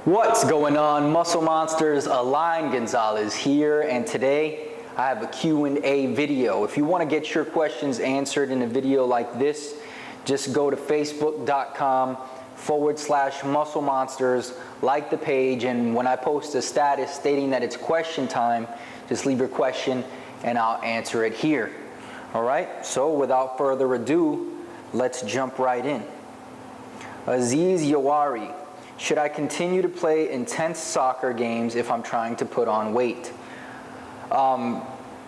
What's going on, Muscle Monsters? Alain Gonzalez here, and today I have a Q&A video. If you want to get your questions answered in a video like this, just go to facebook.com/Muscle Monsters, like the page, and when I post a status stating that it's question time, just leave your question and I'll answer it here. All right, so without further ado, let's jump right in. Aziz Yawari: should I continue to play intense soccer games if I'm trying to put on weight?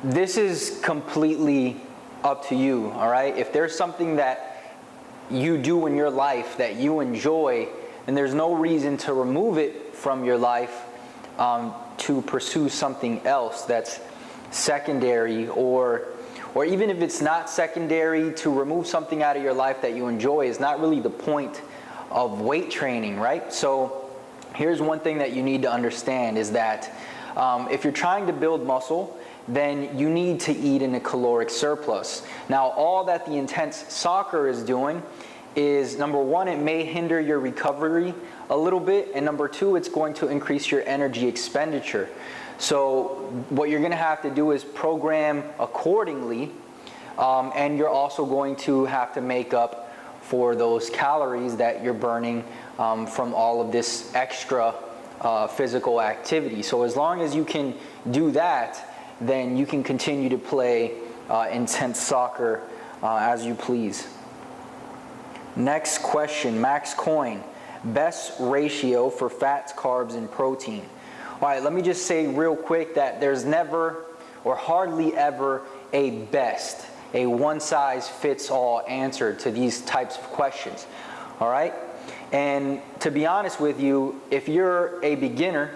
This is completely up to you, all right? If there's something that you do in your life that you enjoy, then there's no reason to remove it from your life to pursue something else that's secondary, or even if it's not secondary, to remove something out of your life that you enjoy is not really the point of weight training, right? So here's one thing that you need to understand is that if you're trying to build muscle, then you need to eat in a caloric surplus. Now, all that the intense soccer is doing is, number one, it may hinder your recovery a little bit, and number two, it's going to increase your energy expenditure. So what you're going to have to do is program accordingly, and you're also going to have to make up for those calories that you're burning from all of this extra physical activity. So as long as you can do that, then you can continue to play intense soccer as you please. Next question, Max Coin: best ratio for fats, carbs, and protein. All right, let me just say real quick that there's never or hardly ever a best, a one-size-fits-all answer to these types of questions, all right? And to be honest with you, if you're a beginner,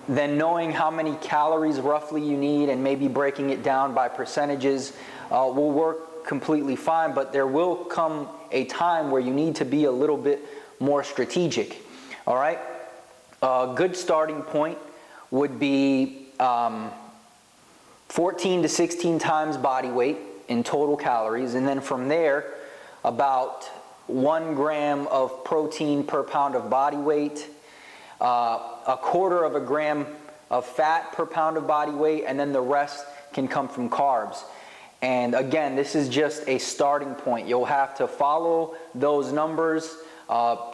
then knowing how many calories roughly you need and maybe breaking it down by percentages will work completely fine, but there will come a time where you need to be a little bit more strategic, all right? A good starting point would be 14 to 16 times body weight in total calories, and then from there, about 1 gram of protein per pound of body weight, a quarter of a gram of fat per pound of body weight, and then the rest can come from carbs. And again, this is just a starting point. You'll have to follow those numbers,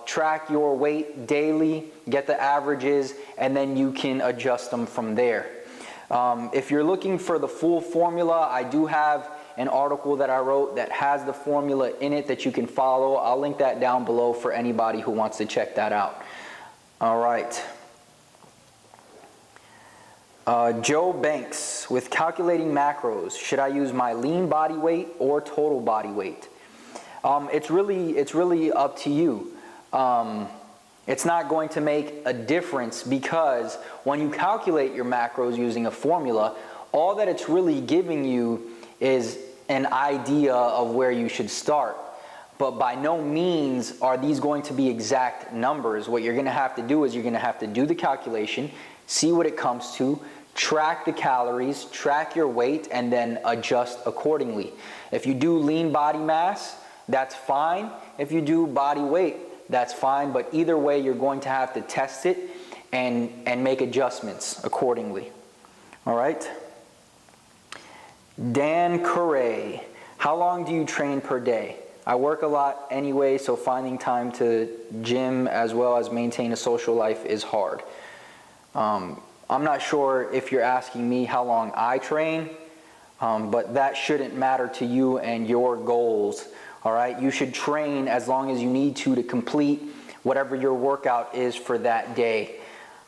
track your weight daily, get the averages, and then you can adjust them from there. If you're looking for the full formula, I do have an article that I wrote that has the formula in it that you can follow. I'll link that down below for anybody who wants to check that out. All right. Joe Banks: with calculating macros, should I use my lean body weight or total body weight? It's really up to you. It's not going to make a difference, because when you calculate your macros using a formula, all that it's really giving you is an idea of where you should start. But by no means are these going to be exact numbers. What you're going to have to do is you're going to have to do the calculation, see what it comes to, track the calories, track your weight, and then adjust accordingly. If you do lean body mass, that's fine. If you do body weight, that's fine. But either way, you're going to have to test it and make adjustments accordingly. All right. Dan Correa: how long do you train per day? I work a lot anyway, so finding time to gym as well as maintain a social life is hard. I'm not sure if you're asking me how long I train, but that shouldn't matter to you and your goals. All right, you should train as long as you need to complete whatever your workout is for that day.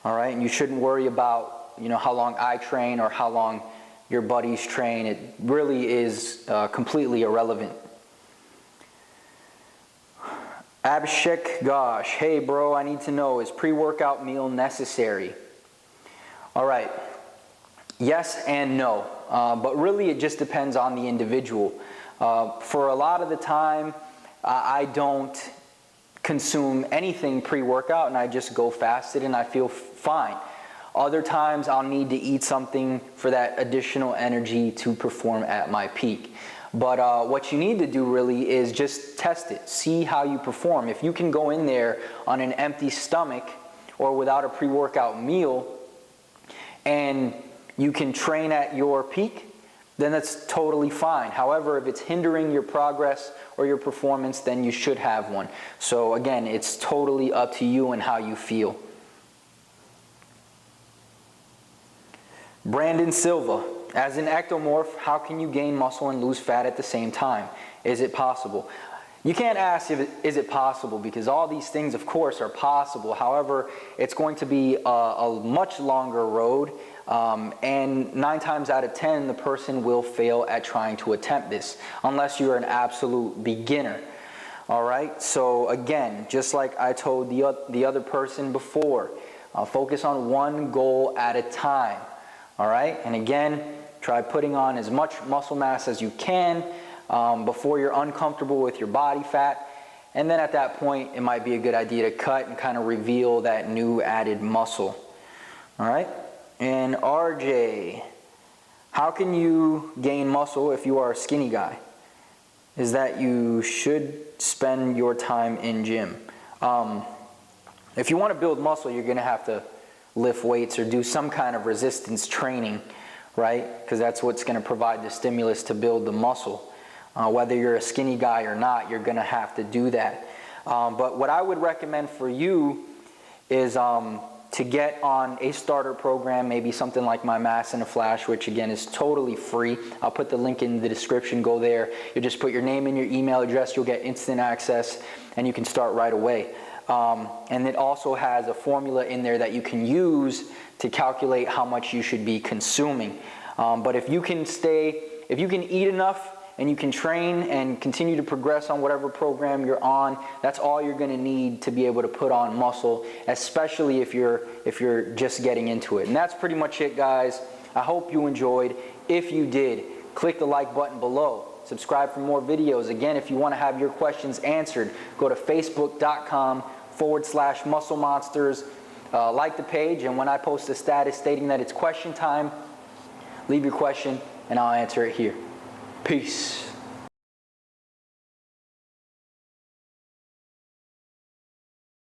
All right, and you shouldn't worry about how long I train or how long your buddies train. It really is completely irrelevant. Abhishek Ghosh: hey bro, I need to know, is pre-workout meal necessary? All right, yes and no, but really it just depends on the individual. For a lot of the time, I don't consume anything pre-workout and I just go fasted and I feel fine. Other times I'll need to eat something for that additional energy to perform at my peak. But what you need to do really is just test it, see how you perform. If you can go in there on an empty stomach or without a pre-workout meal, and you can train at your peak, then that's totally fine. However, if it's hindering your progress or your performance, then you should have one. So again, it's totally up to you and how you feel. Brandon Silva, as an ectomorph, how can you gain muscle and lose fat at the same time? Is it possible? You can't ask is it possible, because all these things, of course, are possible. However, it's going to be a much longer road, and 9 times out of 10, the person will fail at trying to attempt this, unless you're an absolute beginner. All right, so again, just like I told the other person before, focus on one goal at a time. All right, and again, try putting on as much muscle mass as you can before you're uncomfortable with your body fat, and then at that point it might be a good idea to cut and kind of reveal that new added muscle. All right, and RJ, how can you gain muscle if you are a skinny guy? Is that you should spend your time in gym. If you want to build muscle, you're going to have to lift weights or do some kind of resistance training, right? Because that's what's going to provide the stimulus to build the muscle. Whether you're a skinny guy or not, you're going to have to do that. But what I would recommend for you is to get on a starter program, maybe something like my Mass in a Flash, which again is totally free. I'll put the link in the description. Go there. You just put your name and your email address. You'll get instant access, and you can start right away. And it also has a formula in there that you can use to calculate how much you should be consuming. But if you can eat enough and you can train and continue to progress on whatever program you're on, that's all you're going to need to be able to put on muscle, especially if you're just getting into it. And that's pretty much it, guys. I hope you enjoyed. If you did, click the like button below. Subscribe for more videos. Again, if you want to have your questions answered, go to facebook.com/Muscle Monsters. Like the page, and when I post a status stating that it's question time, leave your question and I'll answer it here. Peace.